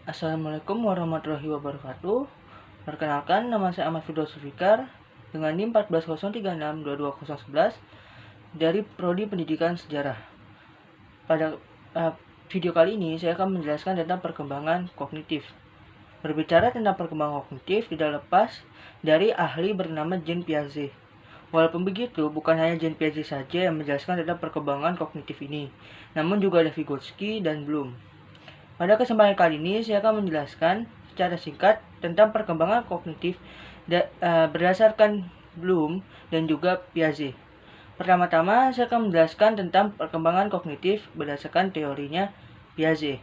Assalamualaikum warahmatullahi wabarakatuh. Perkenalkan, nama saya Ahmad Firdaus Zulfikar dengan NIM 140362211 dari Prodi Pendidikan Sejarah. Pada video kali ini saya akan menjelaskan tentang perkembangan kognitif. Berbicara tentang perkembangan kognitif tidak lepas dari ahli bernama Jean Piaget. Walaupun begitu, bukan hanya Jean Piaget saja yang menjelaskan tentang perkembangan kognitif ini, namun juga ada Vygotsky dan Bloom. Pada kesempatan kali ini, saya akan menjelaskan secara singkat tentang perkembangan kognitif berdasarkan Bloom dan juga Piaget. Pertama-tama, saya akan menjelaskan tentang perkembangan kognitif berdasarkan teorinya Piaget.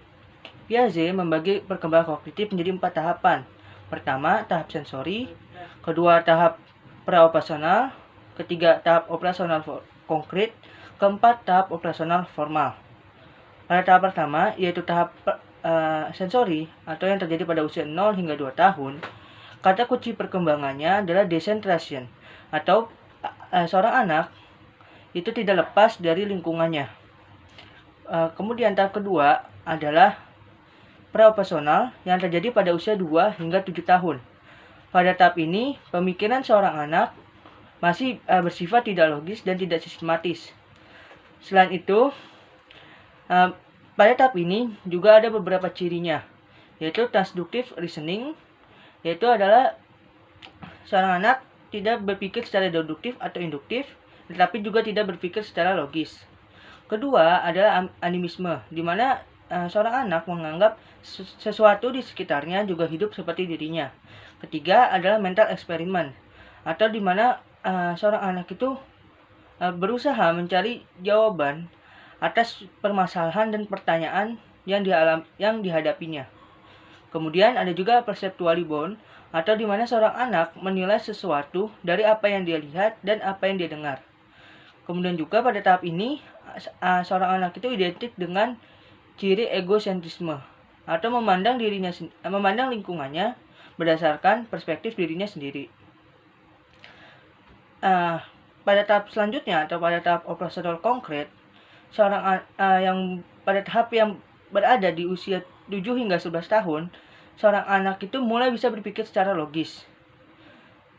Piaget membagi perkembangan kognitif menjadi 4 tahapan. Pertama, tahap sensori. Kedua, tahap praoperasional. Ketiga, tahap operasional konkret. Keempat, tahap operasional formal. Pada tahap pertama, yaitu tahap sensori atau yang terjadi pada usia 0 hingga 2 tahun, kata kunci perkembangannya adalah decentration atau seorang anak itu tidak lepas dari lingkungannya. Kemudian tahap kedua adalah praoperasional yang terjadi pada usia 2 hingga 7 tahun. Pada tahap ini, pemikiran seorang anak masih bersifat tidak logis dan tidak sistematis. Selain itu, pada tahap ini juga ada beberapa cirinya, yaitu transductive reasoning, yaitu adalah seorang anak tidak berpikir secara deduktif atau induktif, tetapi juga tidak berpikir secara logis. Kedua adalah animisme, di mana seorang anak menganggap sesuatu di sekitarnya juga hidup seperti dirinya. Ketiga adalah mental experiment, atau di mana seorang anak itu berusaha mencari jawaban atas permasalahan dan pertanyaan yang dihadapinya. Kemudian ada juga perceptually bound, atau di mana seorang anak menilai sesuatu dari apa yang dia lihat dan apa yang dia dengar. Kemudian juga pada tahap ini seorang anak itu identik dengan ciri egosentrisme, atau memandang lingkungannya berdasarkan perspektif dirinya sendiri. Pada tahap selanjutnya atau pada tahap operasional konkret, seorang yang pada tahap yang berada di usia 7 hingga 11 tahun, seorang anak itu mulai bisa berpikir secara logis.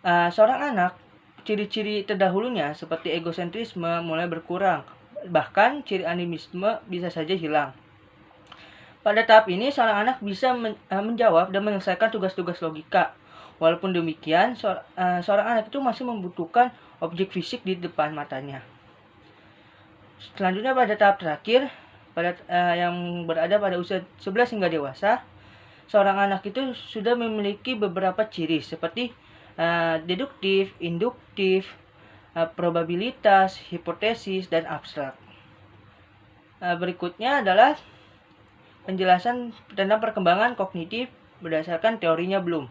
Seorang anak, ciri-ciri terdahulunya seperti egosentrisme mulai berkurang, bahkan ciri animisme bisa saja hilang. Pada tahap ini, seorang anak bisa menjawab dan menyelesaikan tugas-tugas logika. Walaupun demikian, seorang anak itu masih membutuhkan objek fisik di depan matanya. Selanjutnya pada tahap terakhir, yang berada pada usia 11 hingga dewasa, seorang anak itu sudah memiliki beberapa ciri seperti deduktif, induktif, probabilitas, hipotesis, dan abstrak. Berikutnya adalah penjelasan tentang perkembangan kognitif berdasarkan teorinya Bloom.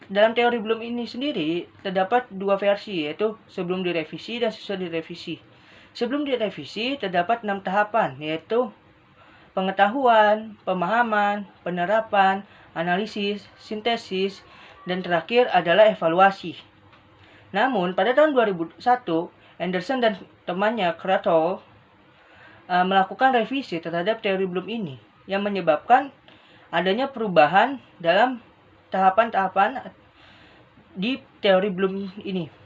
Dalam teori Bloom ini sendiri terdapat 2 versi, yaitu sebelum direvisi dan sesudah direvisi. Sebelum direvisi terdapat 6 tahapan, yaitu pengetahuan, pemahaman, penerapan, analisis, sintesis, dan terakhir adalah evaluasi. Namun pada tahun 2001, Anderson dan temannya Krathwohl melakukan revisi terhadap teori Bloom ini yang menyebabkan adanya perubahan dalam tahapan-tahapan di teori Bloom ini.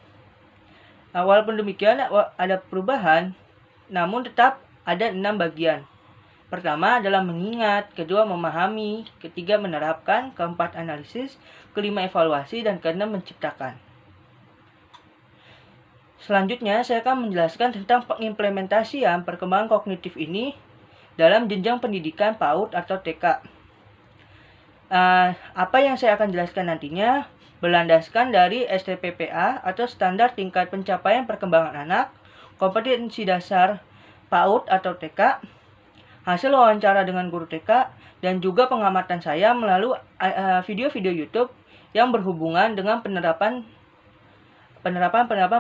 Walaupun demikian ada perubahan, namun tetap ada 6 bagian. Pertama adalah mengingat, kedua memahami, ketiga menerapkan, keempat analisis, kelima evaluasi, dan keenam menciptakan. Selanjutnya saya akan menjelaskan tentang pengimplementasian perkembangan kognitif ini dalam jenjang pendidikan PAUD atau TK. Apa yang saya akan jelaskan nantinya berlandaskan dari STPPA atau Standar Tingkat Pencapaian Perkembangan Anak, kompetensi dasar PAUD atau TK, hasil wawancara dengan guru TK, dan juga pengamatan saya melalui video-video YouTube yang berhubungan dengan penerapan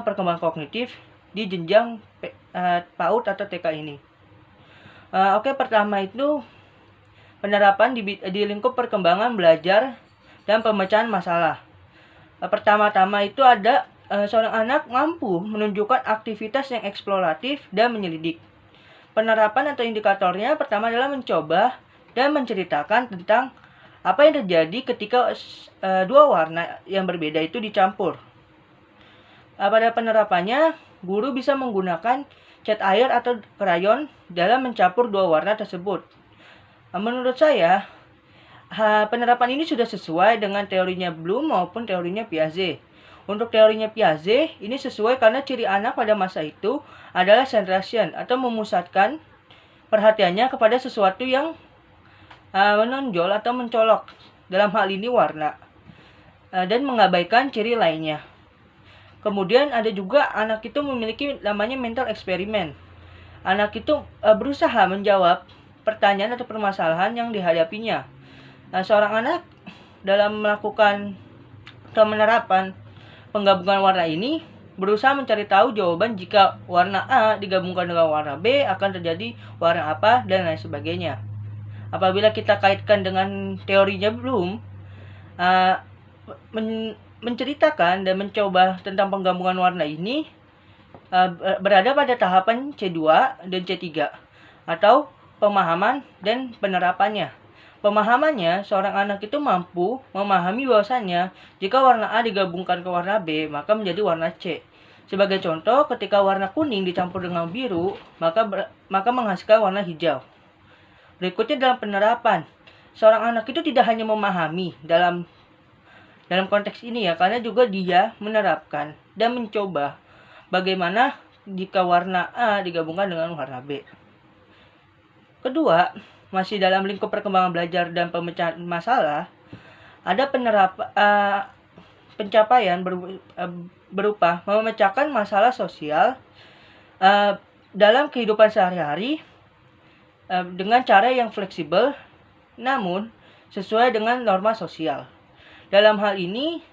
perkembangan kognitif di jenjang PAUD atau TK ini. Pertama itu penerapan di lingkup perkembangan belajar dan pemecahan masalah. Pertama-tama itu ada seorang anak mampu menunjukkan aktivitas yang eksploratif dan menyelidik. Penerapan atau indikatornya pertama adalah mencoba dan menceritakan tentang apa yang terjadi ketika dua warna yang berbeda itu dicampur. Pada penerapannya, guru bisa menggunakan cat air atau krayon dalam mencampur dua warna tersebut. Menurut saya, penerapan ini sudah sesuai dengan teorinya Bloom maupun teorinya Piaget. Untuk teorinya Piaget, ini sesuai karena ciri anak pada masa itu adalah centration atau memusatkan perhatiannya kepada sesuatu yang menonjol atau mencolok, dalam hal ini warna, dan mengabaikan ciri lainnya. Kemudian ada juga anak itu memiliki namanya mental eksperimen. Anak itu berusaha menjawab pertanyaan atau permasalahan yang dihadapinya. Seorang anak dalam melakukan atau penerapan penggabungan warna ini berusaha mencari tahu jawaban jika warna A digabungkan dengan warna B akan terjadi warna apa dan lain sebagainya. Apabila kita kaitkan dengan teorinya Bloom, menceritakan dan mencoba tentang penggabungan warna ini berada pada tahapan C2 dan C3 atau pemahaman dan penerapannya. Pemahamannya, seorang anak itu mampu memahami bahwasannya jika warna A digabungkan ke warna B, maka menjadi warna C. Sebagai contoh, ketika warna kuning dicampur dengan biru, maka menghasilkan warna hijau. Berikutnya dalam penerapan, seorang anak itu tidak hanya memahami dalam konteks ini ya, karena juga dia menerapkan dan mencoba bagaimana jika warna A digabungkan dengan warna B. Kedua, masih dalam lingkup perkembangan belajar dan pemecahan masalah, ada pencapaian berupa memecahkan masalah sosial dalam kehidupan sehari-hari dengan cara yang fleksibel, namun sesuai dengan norma sosial. Dalam hal ini,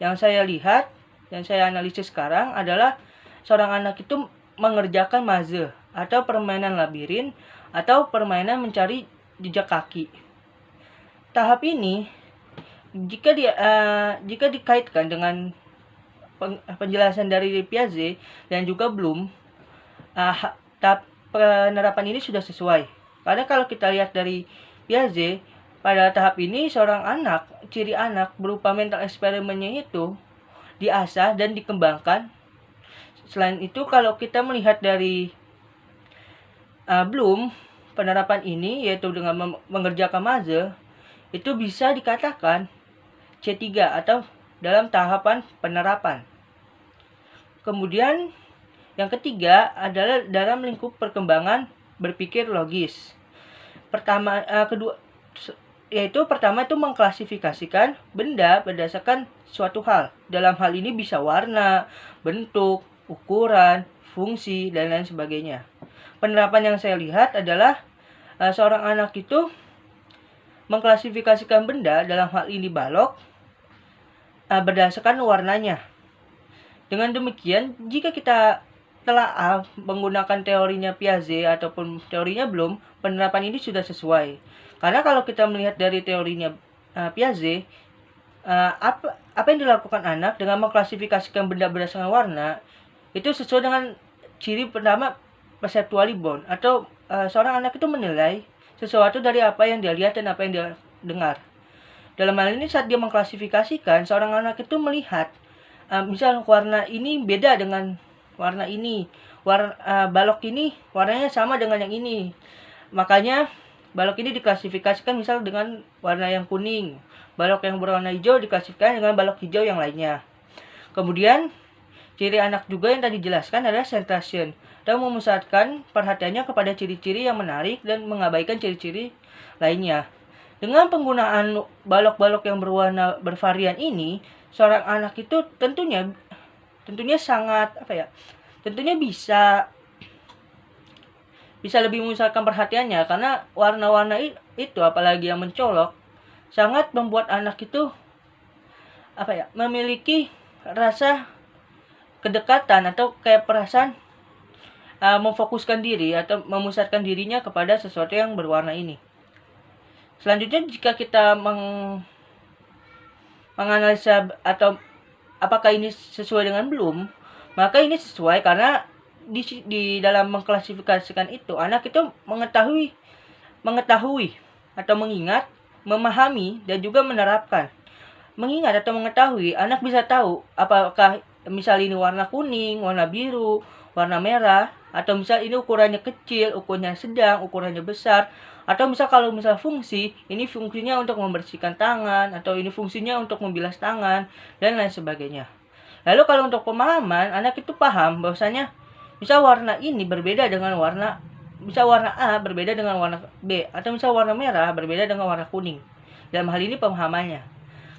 yang saya lihat, yang saya analisis sekarang adalah seorang anak itu mengerjakan puzzle atau permainan labirin atau permainan mencari jejak kaki. Tahap ini, jika dikaitkan dengan penjelasan dari Piaget dan juga Bloom, tahap penerapan ini sudah sesuai. Karena kalau kita lihat dari Piaget, pada tahap ini seorang anak, ciri anak berupa mental eksperimennya itu diasah dan dikembangkan. Selain itu, kalau kita melihat dari Bloom, penerapan ini yaitu dengan mengerjakan puzzle, itu bisa dikatakan C3 atau dalam tahapan penerapan. Kemudian yang ketiga adalah dalam lingkup perkembangan berpikir logis. Pertama itu mengklasifikasikan benda berdasarkan suatu hal. Dalam hal ini bisa warna, bentuk, ukuran, fungsi, dan lain sebagainya. Penerapan yang saya lihat adalah seorang anak itu mengklasifikasikan benda, dalam hal ini balok, berdasarkan warnanya. Dengan demikian, jika kita telah menggunakan teorinya Piaget ataupun teorinya Bloom, penerapan ini sudah sesuai. Karena kalau kita melihat dari teorinya Piaget, apa yang dilakukan anak dengan mengklasifikasikan benda berdasarkan warna, itu sesuai dengan ciri pertama perceptually bound, atau seorang anak itu menilai sesuatu dari apa yang dia lihat dan apa yang dia dengar. Dalam hal ini saat dia mengklasifikasikan, seorang anak itu melihat misal warna ini beda dengan warna ini, balok ini warnanya sama dengan yang ini, makanya balok ini diklasifikasikan misal dengan warna yang kuning, balok yang berwarna hijau diklasifikasikan dengan balok hijau yang lainnya. Kemudian ciri anak juga yang tadi dijelaskan adalah centration, dan memusatkan perhatiannya kepada ciri-ciri yang menarik dan mengabaikan ciri-ciri lainnya. Dengan penggunaan balok-balok yang berwarna bervarian ini, seorang anak itu tentunya sangat tentunya bisa lebih memusatkan perhatiannya, karena warna-warna itu apalagi yang mencolok sangat membuat anak itu memiliki rasa kedekatan atau kayak perasaan memfokuskan diri atau memusatkan dirinya kepada sesuatu yang berwarna ini. Selanjutnya, jika kita menganalisa atau apakah ini sesuai dengan Bloom, maka ini sesuai karena di dalam mengklasifikasikan itu, anak itu mengetahui atau mengingat, memahami, dan juga menerapkan. Mengingat atau mengetahui, anak bisa tahu apakah misal ini warna kuning, warna biru, warna merah, atau misal ini ukurannya kecil, ukurannya sedang, ukurannya besar, atau misal kalau misal fungsi, ini fungsinya untuk membersihkan tangan, atau ini fungsinya untuk membilas tangan, dan lain sebagainya. Lalu kalau untuk pemahaman, anak itu paham bahwasanya misal warna ini berbeda dengan warna, misal warna A berbeda dengan warna B, atau misal warna merah berbeda dengan warna kuning. Dalam hal ini pemahamannya.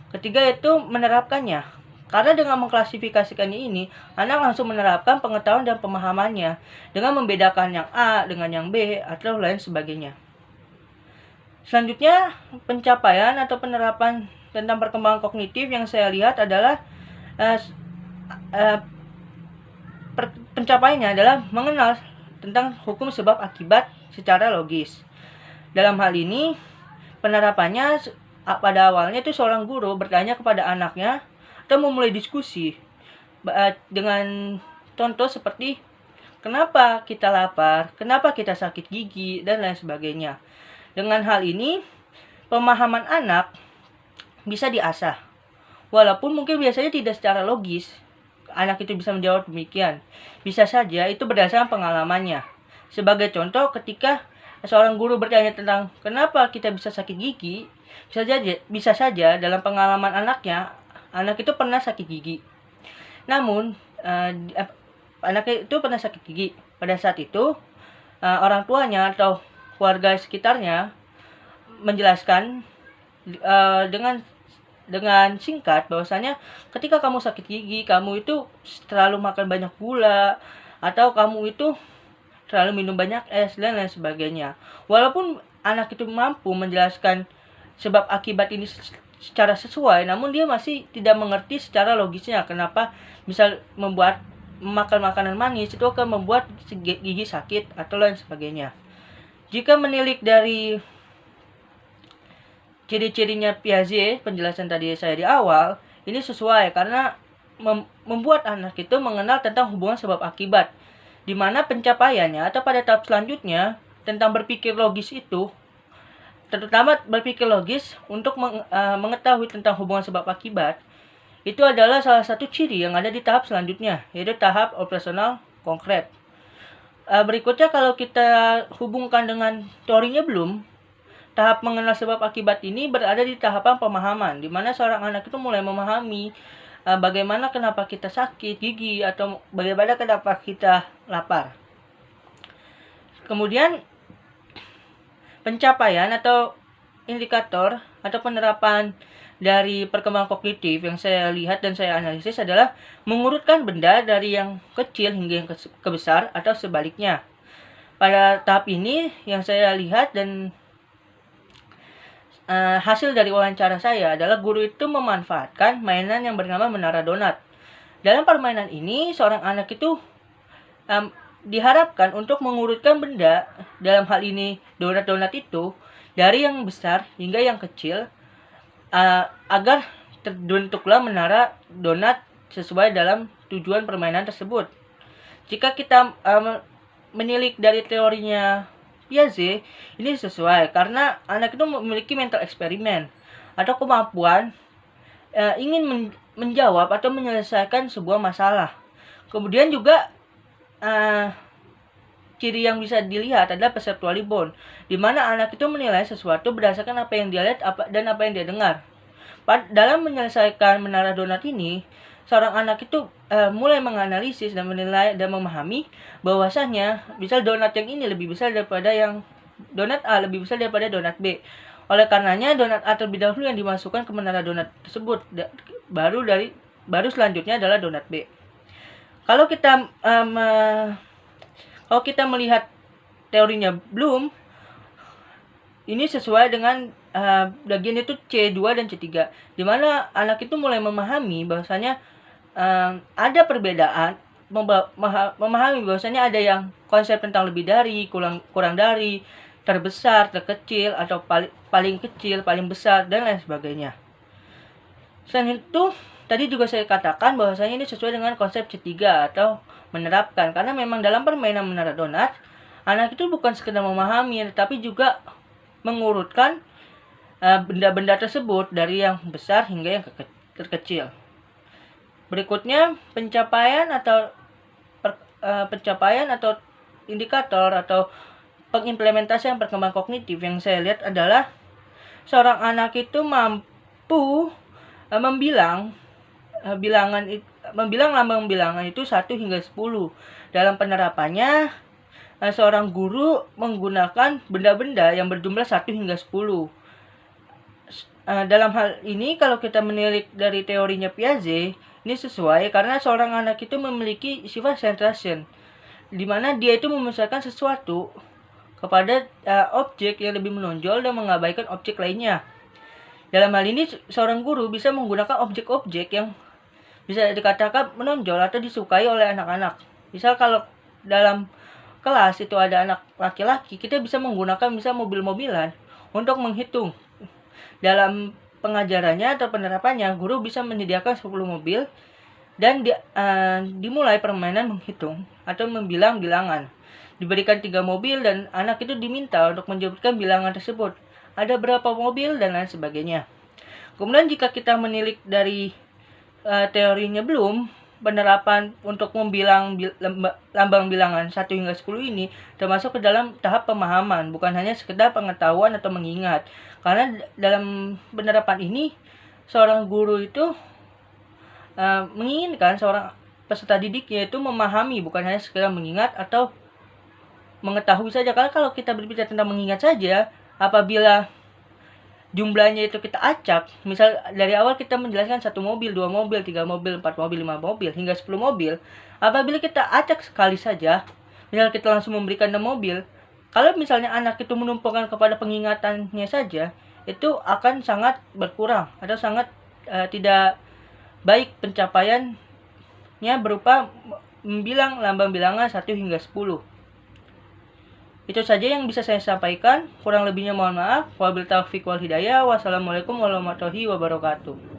Ketiga itu menerapkannya. Karena dengan mengklasifikasikannya ini, anak langsung menerapkan pengetahuan dan pemahamannya dengan membedakan yang A dengan yang B atau lain sebagainya. Selanjutnya, pencapaian atau penerapan tentang perkembangan kognitif yang saya lihat adalah pencapaiannya adalah mengenal tentang hukum sebab akibat secara logis. Dalam hal ini, penerapannya pada awalnya itu seorang guru bertanya kepada anaknya atau memulai diskusi dengan contoh seperti kenapa kita lapar, kenapa kita sakit gigi, dan lain sebagainya. Dengan hal ini, pemahaman anak bisa diasah. Walaupun mungkin biasanya tidak secara logis, anak itu bisa menjawab demikian. Bisa saja itu berdasarkan pengalamannya. Sebagai contoh, ketika seorang guru bertanya tentang kenapa kita bisa sakit gigi, bisa saja dalam pengalaman anaknya, anak itu pernah sakit gigi. Namun, anak itu pernah sakit gigi. Pada saat itu, orang tuanya atau keluarga sekitarnya menjelaskan dengan singkat bahwasanya ketika kamu sakit gigi, kamu itu terlalu makan banyak gula, atau kamu itu terlalu minum banyak es, dan lain sebagainya. Walaupun anak itu mampu menjelaskan sebab akibat ini secara sesuai, namun dia masih tidak mengerti secara logisnya kenapa misal makan makanan manis itu akan membuat gigi sakit atau lain sebagainya. Jika menilik dari ciri-cirinya Piaget, penjelasan tadi saya di awal, ini sesuai karena membuat anak itu mengenal tentang hubungan sebab akibat, di mana pencapaiannya atau pada tahap selanjutnya tentang berpikir logis itu, terutama berpikir logis untuk mengetahui tentang hubungan sebab akibat, itu adalah salah satu ciri yang ada di tahap selanjutnya, yaitu tahap operasional konkret. Berikutnya kalau kita hubungkan dengan teorinya Bloom, tahap mengenal sebab akibat ini berada di tahapan pemahaman, di mana seorang anak itu mulai memahami bagaimana kenapa kita sakit gigi atau bagaimana kenapa kita lapar. Kemudian pencapaian atau indikator atau penerapan dari perkembangan kognitif yang saya lihat dan saya analisis adalah mengurutkan benda dari yang kecil hingga yang ke besar atau sebaliknya. Pada tahap ini yang saya lihat dan hasil dari wawancara saya adalah guru itu memanfaatkan mainan yang bernama Menara Donat. Dalam permainan ini, seorang anak itu diharapkan untuk mengurutkan benda, dalam hal ini donat-donat itu, dari yang besar hingga yang kecil, agar terbentuklah menara donat sesuai dalam tujuan permainan tersebut. Jika kita menilik dari teorinya Piaget, ini sesuai karena anak itu memiliki mental eksperimen atau kemampuan ingin menjawab atau menyelesaikan sebuah masalah. Kemudian juga ciri yang bisa dilihat adalah perceptual rebound, di mana anak itu menilai sesuatu berdasarkan apa yang dia lihat dan apa yang dia dengar. Dalam menyelesaikan menara donat ini, seorang anak itu mulai menganalisis dan menilai dan memahami bahwasanya misal donat yang ini lebih besar daripada yang donat A lebih besar daripada donat B. Oleh karenanya donat A terlebih dahulu yang dimasukkan ke menara donat tersebut, baru selanjutnya adalah donat B. Kalau kita melihat teorinya Bloom, ini sesuai dengan bagian itu C2 dan C3, di mana anak itu mulai memahami bahwasanya ada perbedaan, memahami bahwasanya ada yang konsep tentang lebih dari, kurang dari, terbesar, terkecil, atau paling kecil, paling besar, dan lain sebagainya. Selain itu, tadi juga saya katakan bahwasanya ini sesuai dengan konsep C3 atau menerapkan, karena memang dalam permainan menara donat, anak itu bukan sekedar memahami, tetapi juga mengurutkan benda-benda tersebut dari yang besar hingga yang terkecil. Berikutnya, pencapaian atau indikator atau pengimplementasian perkembangan kognitif yang saya lihat adalah seorang anak itu mampu membilang lambang bilangan itu 1 hingga 10. Dalam penerapannya, seorang guru menggunakan benda-benda yang berjumlah 1 hingga 10. Dalam hal ini, kalau kita menilik dari teorinya Piaget, ini sesuai karena seorang anak itu memiliki sifat centration, di mana dia itu memisahkan sesuatu kepada objek yang lebih menonjol dan mengabaikan objek lainnya. Dalam hal ini, seorang guru bisa menggunakan objek-objek yang bisa dikatakan menonjol atau disukai oleh anak-anak. Misal kalau dalam kelas itu ada anak laki-laki, kita bisa menggunakan mobil-mobilan untuk menghitung. Dalam pengajarannya atau penerapannya, guru bisa menyediakan 10 mobil dan dimulai permainan menghitung atau membilang bilangan. Diberikan 3 mobil dan anak itu diminta untuk menyebutkan bilangan tersebut. Ada berapa mobil dan lain sebagainya. Kemudian jika kita menilik dari teorinya Bloom, penerapan untuk membilang lambang bilangan 1 hingga 10 ini termasuk ke dalam tahap pemahaman, bukan hanya sekedar pengetahuan atau mengingat. Karena dalam penerapan ini, seorang guru itu menginginkan seorang peserta didiknya itu memahami, bukan hanya sekedar mengingat atau mengetahui saja. Karena kalau kita berbicara tentang mengingat saja, apabila jumlahnya itu kita acak, misal dari awal kita menjelaskan 1 mobil, 2 mobil, 3 mobil, 4 mobil, 5 mobil, hingga 10 mobil. Apabila kita acak sekali saja, misal kita langsung memberikan 6 mobil, kalau misalnya anak itu menumpukan kepada pengingatannya saja, itu akan sangat berkurang atau sangat tidak baik pencapaiannya berupa membilang lambang bilangan 1 hingga 10. Itu saja yang bisa saya sampaikan. Kurang lebihnya mohon maaf. Wabillahi taufiq wal hidayah. Wassalamualaikum warahmatullahi wabarakatuh.